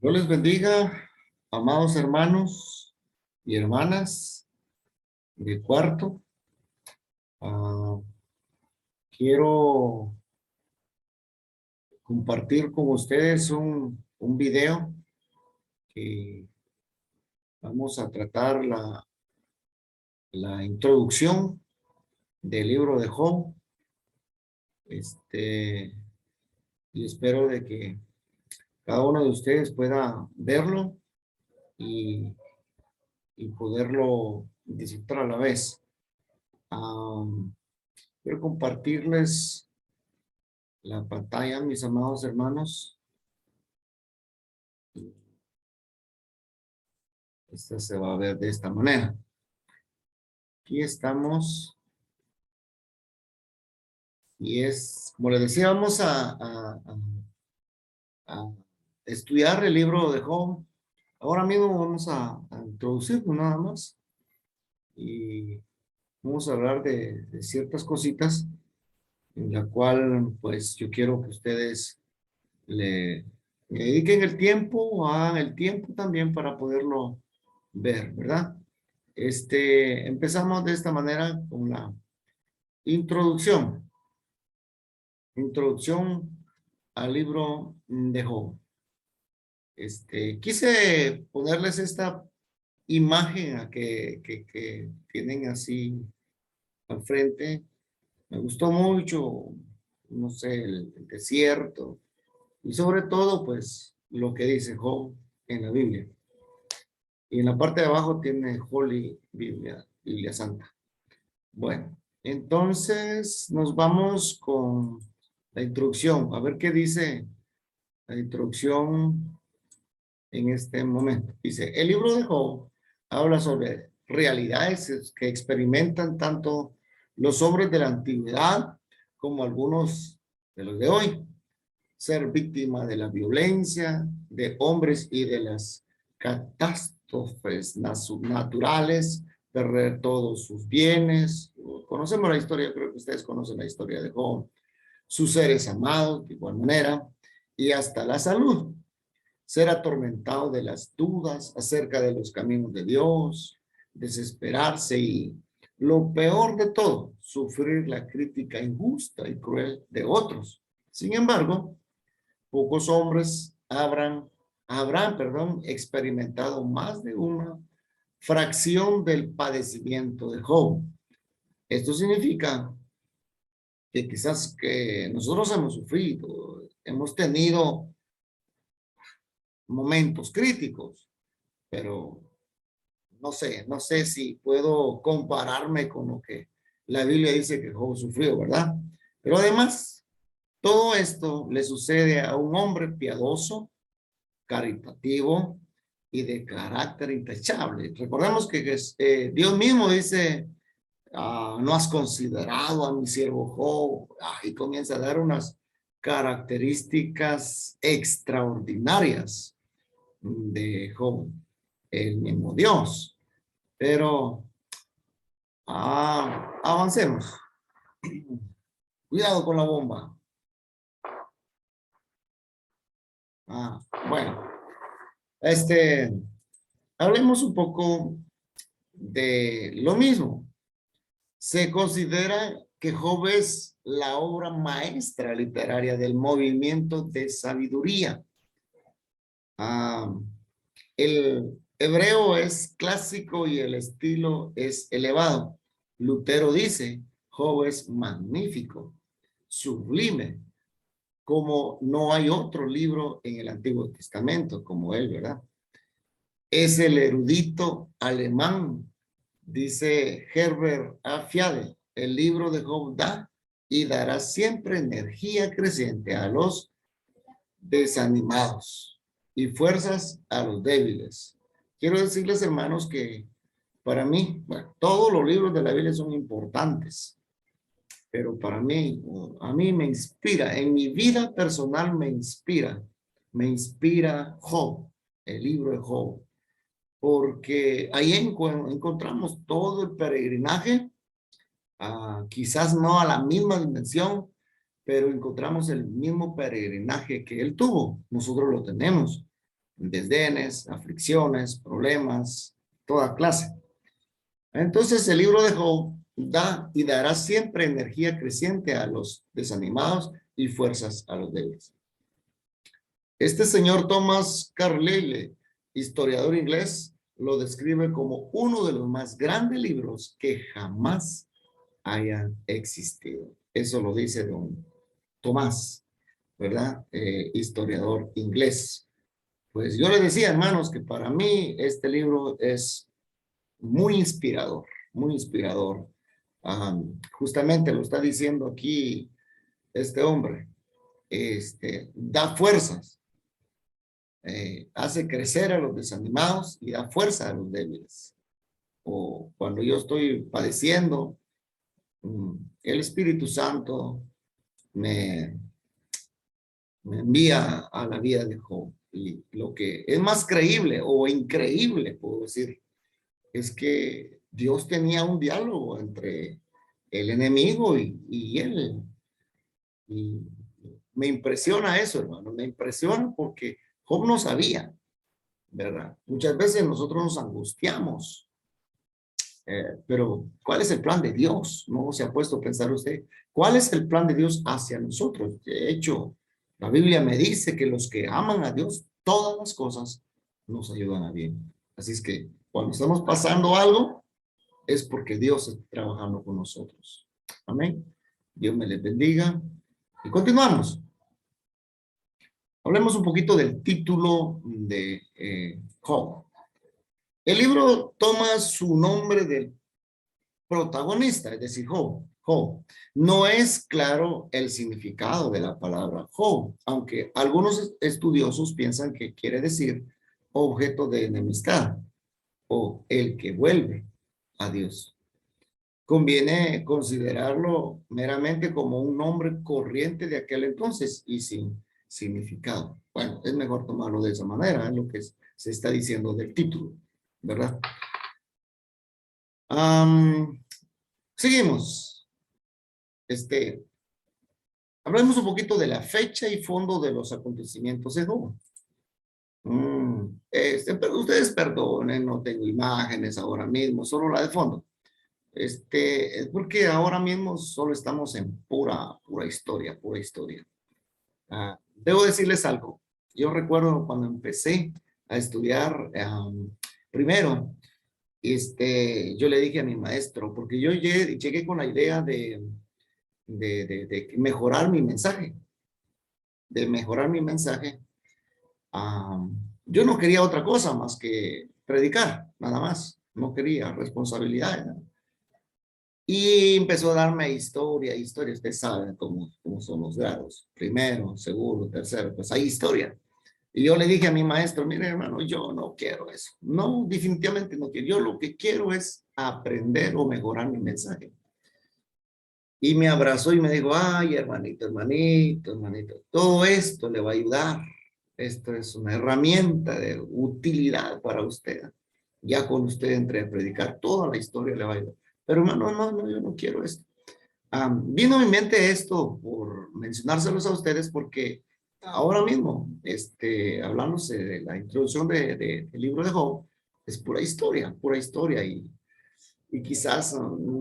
Dios les bendiga, amados hermanos y hermanas de cuarto. Ah, quiero compartir con ustedes un video que vamos a tratar la introducción del libro de Job. Y espero de que cada uno de ustedes pueda verlo y, y poderlo disfrutar a la vez. Ah, quiero compartirles la pantalla, mis amados hermanos. Esta se va a ver de esta manera. Aquí estamos. Y es, como les decía, vamos a estudiar el libro de Job. Ahora mismo vamos a introducirlo nada más. Y vamos a hablar de ciertas cositas en la cual, pues, yo quiero que ustedes le dediquen el tiempo, hagan el tiempo también para poderlo ver, ¿verdad? Empezamos de esta manera con la introducción. Introducción al libro de Job. Quise ponerles esta imagen que tienen así al frente. Me gustó mucho, no sé, el desierto y sobre todo, pues, lo que dice Job en la Biblia. Y en la parte de abajo tiene Holy Biblia, Biblia Santa. Bueno, entonces nos vamos con la introducción. A ver qué dice la introducción en este momento. Dice, el libro de Job habla sobre realidades que experimentan tanto los hombres de la antigüedad como algunos de los de hoy. Ser víctima de la violencia de hombres y de las catástrofes naturales, perder todos sus bienes. Conocemos la historia, creo que ustedes conocen la historia de Job, sus seres amados de igual manera, y hasta la salud. Ser atormentado de las dudas acerca de los caminos de Dios, desesperarse y, lo peor de todo, sufrir la crítica injusta y cruel de otros. Sin embargo, pocos hombres habrán experimentado más de una fracción del padecimiento de Job. Esto significa que quizás que nosotros hemos sufrido, hemos tenido momentos críticos, pero no sé si puedo compararme con lo que la Biblia dice que Job sufrió, ¿verdad? Pero además, todo esto le sucede a un hombre piadoso, caritativo y de carácter intachable. Recordemos que Dios mismo dice, no has considerado a mi siervo Job, y comienza a dar unas características extraordinarias de Job, el mismo Dios. Pero avancemos. Cuidado con la bomba. Bueno, hablemos un poco de lo mismo. Se considera que Job es la obra maestra literaria del movimiento de sabiduría. El hebreo es clásico y el estilo es elevado. Lutero dice, Job es magnífico, sublime, como no hay otro libro en el Antiguo Testamento como él, ¿verdad? Es el erudito alemán, dice Herbert Afiade, el libro de Job da y dará siempre energía creciente a los desanimados y fuerzas a los débiles. Quiero decirles, hermanos, que para mí, bueno, todos los libros de la Biblia son importantes, pero para mí, a mí me inspira, en mi vida personal me inspira Job, el libro de Job, porque ahí encontramos todo el peregrinaje, quizás no a la misma dimensión, pero encontramos el mismo peregrinaje que él tuvo, nosotros lo tenemos, desdenes, aflicciones, problemas, toda clase. Entonces el libro de Job da y dará siempre energía creciente a los desanimados y fuerzas a los débiles. Este señor Thomas Carlyle, historiador inglés, lo describe como uno de los más grandes libros que jamás hayan existido. Eso lo dice don Tomás, ¿verdad? Historiador inglés. Pues yo le decía, hermanos, que para mí este libro es muy inspirador, muy inspirador. Justamente lo está diciendo aquí este hombre. Da fuerzas, hace crecer a los desanimados y da fuerza a los débiles. O cuando yo estoy padeciendo, el Espíritu Santo me, me envía a la vida de Job. Y lo que es más creíble o increíble, puedo decir, es que Dios tenía un diálogo entre el enemigo y él. Y me impresiona eso, hermano, me impresiona porque Job no sabía, ¿verdad? Muchas veces nosotros nos angustiamos, pero ¿cuál es el plan de Dios? ¿No se ha puesto a pensar usted? ¿Cuál es el plan de Dios hacia nosotros? De hecho, la Biblia me dice que los que aman a Dios, todas las cosas nos ayudan a bien. Así es que cuando estamos pasando algo, es porque Dios está trabajando con nosotros. Amén. Dios me les bendiga. Y continuamos. Hablemos un poquito del título de Job. El libro toma su nombre del protagonista, es decir, Job. Job. No es claro el significado de la palabra Job, aunque algunos estudiosos piensan que quiere decir objeto de enemistad o el que vuelve a Dios. Conviene considerarlo meramente como un nombre corriente de aquel entonces y sin significado. Bueno, es mejor tomarlo de esa manera, es lo que se está diciendo del título, ¿verdad? Seguimos. Hablemos un poquito de la fecha y fondo de los acontecimientos de Job. Pero ustedes perdonen, no tengo imágenes ahora mismo, solo la de fondo. Es porque ahora mismo solo estamos en pura historia, pura historia. Debo decirles algo. Yo recuerdo cuando empecé a estudiar primero, yo le dije a mi maestro, porque yo llegué con la idea de mejorar mi mensaje, de mejorar mi mensaje. Yo no quería otra cosa más que predicar, nada más. No quería responsabilidades, ¿no? Y empezó a darme historia. Ustedes saben cómo son los grados. Primero, segundo, tercero, pues hay historia. Y yo le dije a mi maestro, mire hermano, yo no quiero eso. No, definitivamente no quiero. Yo lo que quiero es aprender o mejorar mi mensaje. Y me abrazó y me dijo, ay hermanito, hermanito, hermanito, todo esto le va a ayudar. Esto es una herramienta de utilidad para usted. Ya cuando usted entre a predicar, toda la historia le va a ayudar. Pero hermano, no, yo no quiero esto. Vino a mi mente esto por mencionárselos a ustedes porque ahora mismo, hablándose de la introducción del libro de Job, es pura historia y quizás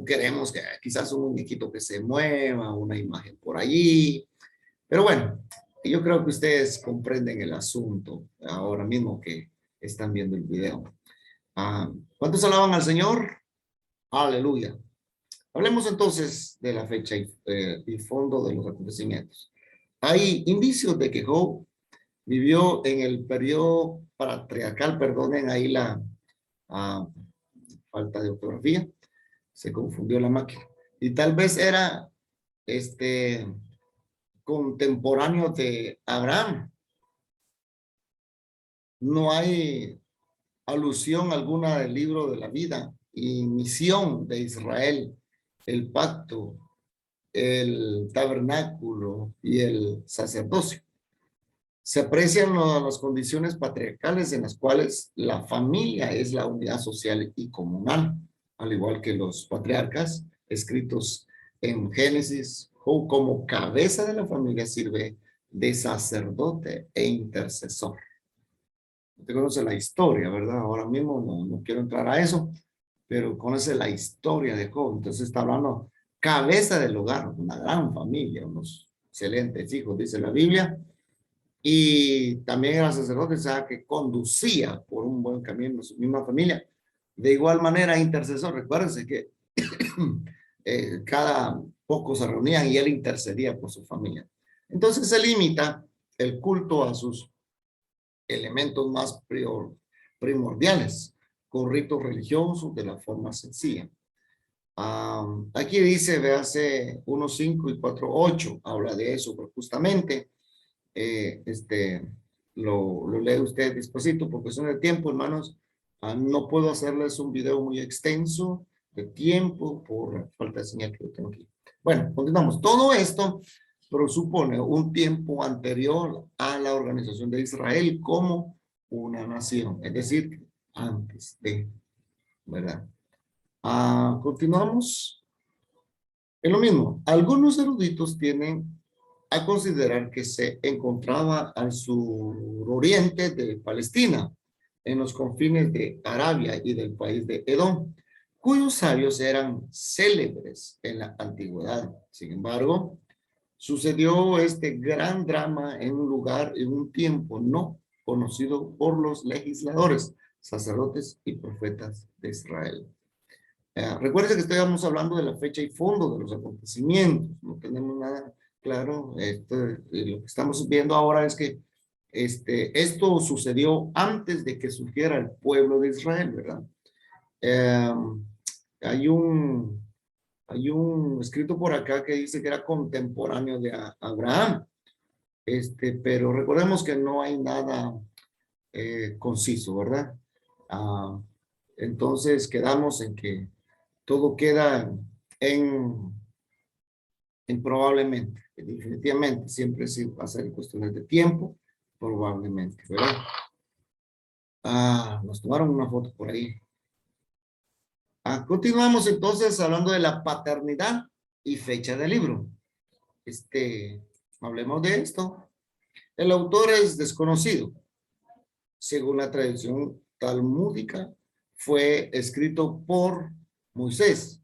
queremos que quizás un muñequito que se mueva, una imagen por allí, pero bueno, yo creo que ustedes comprenden el asunto ahora mismo que están viendo el video. ¿Cuántos alaban al Señor? Aleluya. Hablemos entonces de la fecha y fondo de los acontecimientos. Hay indicios de que Job vivió en el periodo patriarcal, perdonen ahí la falta de ortografía, se confundió la máquina. Y tal vez era contemporáneo de Abraham. No hay alusión alguna del libro de la vida y misión de Israel, el pacto, el tabernáculo y el sacerdocio. Se aprecian las condiciones patriarcales en las cuales la familia es la unidad social y comunal, al igual que los patriarcas escritos en Génesis, Job como cabeza de la familia sirve de sacerdote e intercesor. Usted conoce la historia, ¿verdad? Ahora mismo no quiero entrar a eso, pero conoce la historia de Job. Entonces está hablando cabeza del hogar, una gran familia, unos excelentes hijos, dice la Biblia. Y también era sacerdote, o sea, que conducía por un buen camino a su misma familia. De igual manera, intercesor, recuérdense que cada poco se reunían y él intercedía por su familia. Entonces se limita el culto a sus elementos más primordiales, con ritos religiosos de la forma sencilla. Aquí dice, véase 1:5 y 4:8, habla de eso, pero justamente lo lee usted despacito por cuestión de tiempo, hermanos. No puedo hacerles un video muy extenso de tiempo por falta de señal que yo tengo aquí. Bueno, continuamos. Todo esto presupone un tiempo anterior a la organización de Israel como una nación, es decir, antes de, ¿verdad? Continuamos. Es lo mismo. Algunos eruditos tienen a considerar que se encontraba al suroriente de Palestina, en los confines de Arabia y del país de Edom, cuyos sabios eran célebres en la antigüedad. Sin embargo, sucedió este gran drama en un lugar, en un tiempo no conocido por los legisladores, sacerdotes y profetas de Israel. Recuerden que estábamos hablando de la fecha y fondo de los acontecimientos. No tenemos nada claro. Lo que estamos viendo ahora es que esto sucedió antes de que surgiera el pueblo de Israel, ¿verdad? Eh, hay un, hay un escrito por acá que dice que era contemporáneo de Abraham. Pero recordemos que no hay nada conciso, ¿verdad? Ah, entonces quedamos en que todo queda en, en probablemente, definitivamente, siempre sí va a ser cuestiones de tiempo, probablemente, ¿verdad? Nos tomaron una foto por ahí. Continuamos entonces hablando de la paternidad y fecha del libro. Hablemos de esto. El autor es desconocido. Según la tradición talmúdica, fue escrito por Moisés.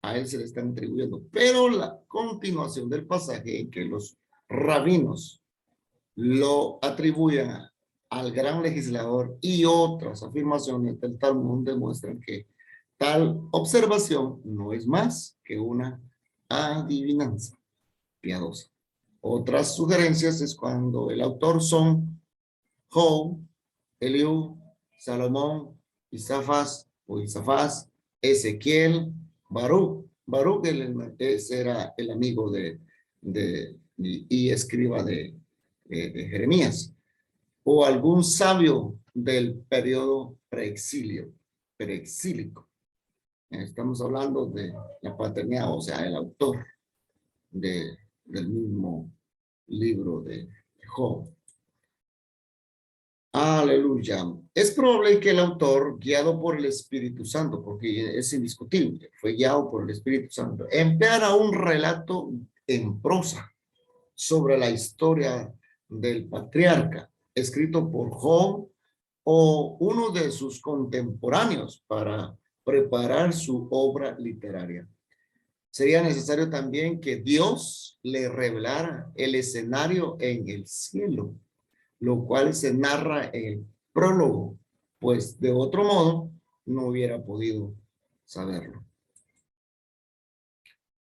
A él se le están atribuyendo. Pero la continuación del pasaje en que los rabinos lo atribuyen al gran legislador y otras afirmaciones del Talmud demuestran que tal observación no es más que una adivinanza piadosa. Otras sugerencias es cuando el autor son Job, Eliú, Salomón, Isafás, Ezequiel, Baruch. Baruch era el amigo y escriba de Jeremías. O algún sabio del periodo preexílico. Estamos hablando de la paternidad, o sea, el autor del mismo libro de Job. Aleluya. Es probable que el autor, guiado por el Espíritu Santo, porque es indiscutible, fue guiado por el Espíritu Santo, empleara un relato en prosa sobre la historia del patriarca, escrito por Job o uno de sus contemporáneos para preparar su obra literaria. Sería necesario también que Dios le revelara el escenario en el cielo, lo cual se narra en el prólogo, pues de otro modo no hubiera podido saberlo.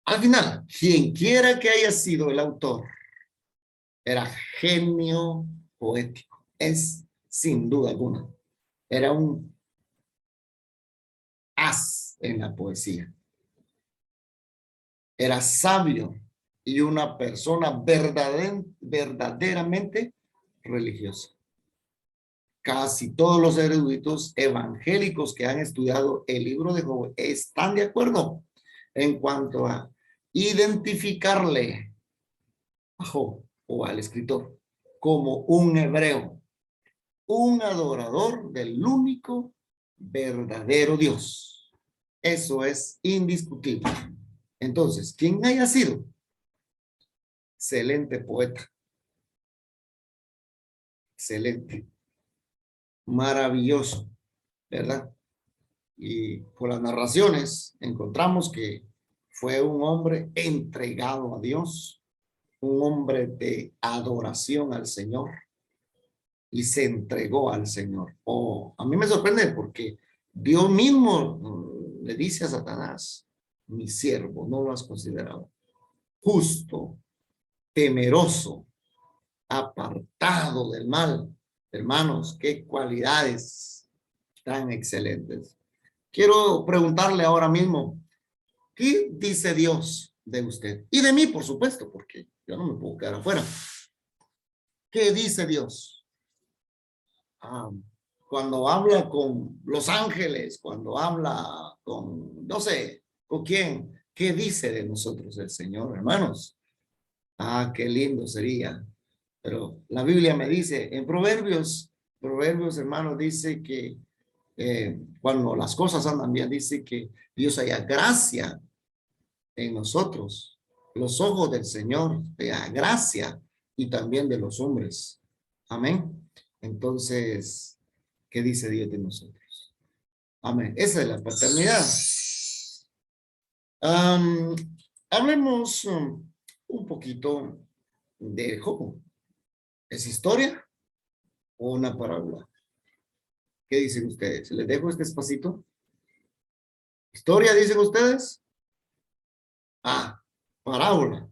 Al final, quien quiera que haya sido el autor, era genio poético, es sin duda alguna. Era un as en la poesía. Era sabio y una persona verdaderamente religiosa. Casi todos los eruditos evangélicos que han estudiado el libro de Job están de acuerdo en cuanto a identificarle a Job o al escritor como un hebreo, un adorador del único verdadero Dios. Eso es indiscutible. Entonces, quien haya sido, excelente poeta, excelente. maravilloso, ¿verdad? Y por las narraciones encontramos que fue un hombre entregado a Dios, un hombre de adoración al Señor y se entregó al Señor. Oh, a mí me sorprende porque Dios mismo le dice a Satanás, mi siervo, no lo has considerado justo, temeroso, apartado del mal. Hermanos, qué cualidades tan excelentes. Quiero preguntarle ahora mismo, ¿qué dice Dios de usted? Y de mí, por supuesto, porque yo no me puedo quedar afuera. ¿Qué dice Dios? Ah, cuando habla con los ángeles, cuando habla con, no sé, con quién, ¿qué dice de nosotros el Señor, hermanos? Ah, qué lindo sería. Pero la Biblia me dice, en Proverbios, hermanos, dice que cuando las cosas andan bien, dice que Dios haya gracia en nosotros, los ojos del Señor, haya gracia y también de los hombres. Amén. Entonces, ¿qué dice Dios de nosotros? Amén. Esa es la paternidad. Um, hablemos un poquito de Job. ¿Es historia o una parábola? ¿Qué dicen ustedes? ¿Les dejo este espacito? ¿Historia dicen ustedes? Ah, parábola.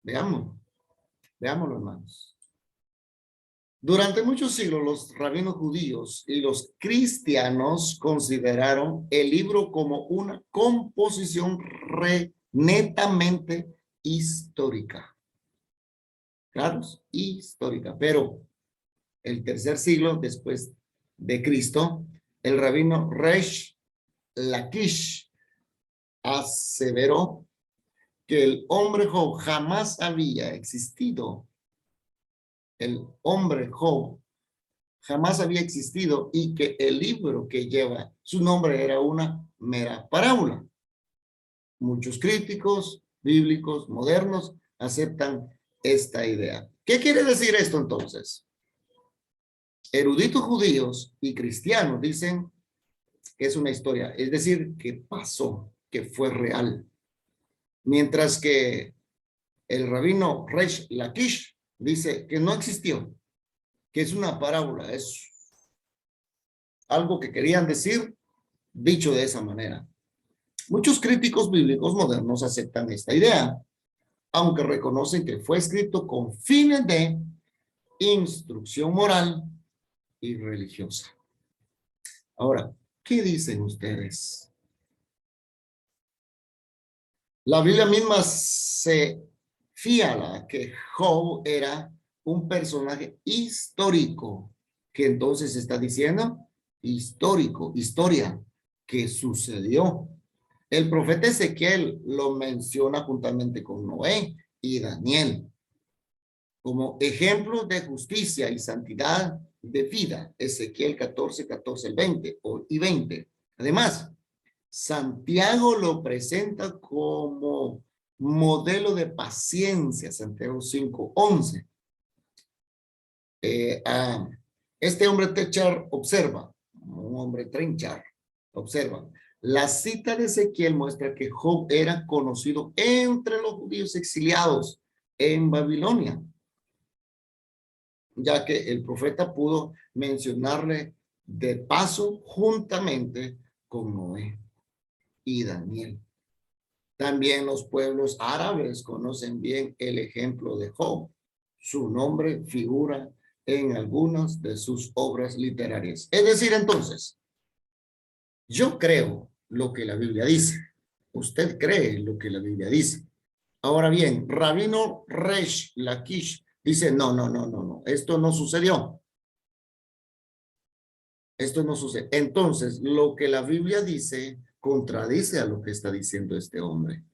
Veamos, veámoslo, hermanos. Durante muchos siglos, los rabinos judíos y los cristianos consideraron el libro como una composición netamente histórica. Claro, histórica. Pero el tercer siglo después de Cristo, el rabino Resh Lakish aseveró que el hombre Job jamás había existido. El hombre Job jamás había existido y que el libro que lleva su nombre era una mera parábola. Muchos críticos bíblicos modernos aceptan esta idea. ¿Qué quiere decir esto entonces? Eruditos judíos y cristianos dicen que es una historia, es decir, que pasó, que fue real. Mientras que el rabino Resh Lakish dice que no existió, que es una parábola, es algo que querían decir dicho de esa manera. Muchos críticos bíblicos modernos aceptan esta idea, aunque reconocen que fue escrito con fines de instrucción moral y religiosa. Ahora, ¿qué dicen ustedes? La Biblia misma se fía que Job era un personaje histórico, que entonces está diciendo histórico, historia que sucedió. El profeta Ezequiel lo menciona juntamente con Noé y Daniel como ejemplos de justicia y santidad de vida. Ezequiel 14, 14, 20 y 20. Además, Santiago lo presenta como modelo de paciencia, Santiago 5, 11. Este hombre Techar observa, un hombre Trenchar, observa. La cita de Ezequiel muestra que Job era conocido entre los judíos exiliados en Babilonia, ya que el profeta pudo mencionarle de paso juntamente con Noé y Daniel. También los pueblos árabes conocen bien el ejemplo de Job. Su nombre figura en algunas de sus obras literarias. Es decir, entonces, yo creo lo que la Biblia dice. Usted cree lo que la Biblia dice. Ahora bien, Rabino Resh Lakish dice, no, esto no sucedió. Esto no sucede. Entonces, lo que la Biblia dice contradice a lo que está diciendo este hombre.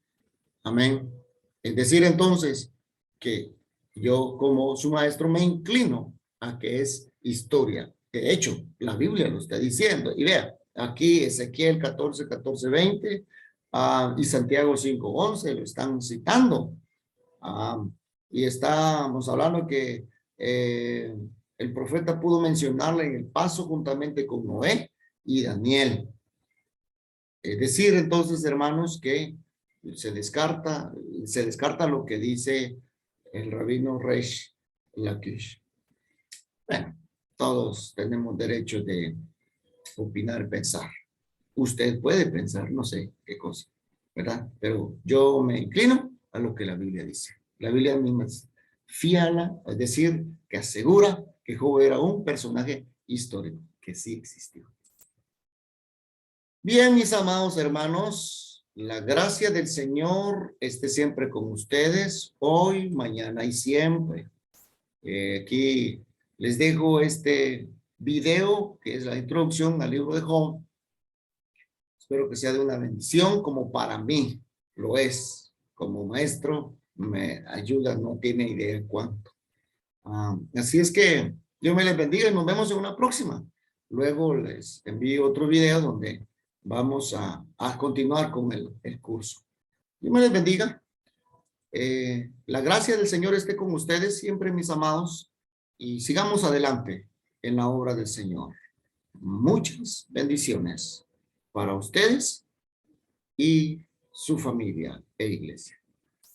Amén. Es decir, entonces, que yo como su maestro me inclino a que es historia. De hecho, la Biblia lo está diciendo. Y vea, aquí Ezequiel 14, 14, 20 y Santiago 5, 11 lo están citando. Y estamos hablando que el profeta pudo mencionarla en el paso juntamente con Noé y Daniel. Es decir, entonces, hermanos, que se descarta lo que dice el rabino Reish Lakish. Bueno, todos tenemos derecho de opinar, pensar. Usted puede pensar, no sé qué cosa, ¿verdad? Pero yo me inclino a lo que la Biblia dice. La Biblia misma es fiala, es decir, que asegura que Job era un personaje histórico, que sí existió. Bien, mis amados hermanos, la gracia del Señor esté siempre con ustedes, hoy, mañana y siempre. Aquí les dejo este video, que es la introducción al libro de Job. Espero que sea de una bendición, como para mí lo es. Como maestro, me ayuda, no tiene idea cuánto. Así es que Dios me les bendiga y nos vemos en una próxima. Luego les envío otro video donde vamos a continuar con el curso. Dios me les bendiga. La gracia del Señor esté con ustedes siempre, mis amados, y sigamos adelante en la obra del Señor. Muchas bendiciones para ustedes y su familia e iglesia.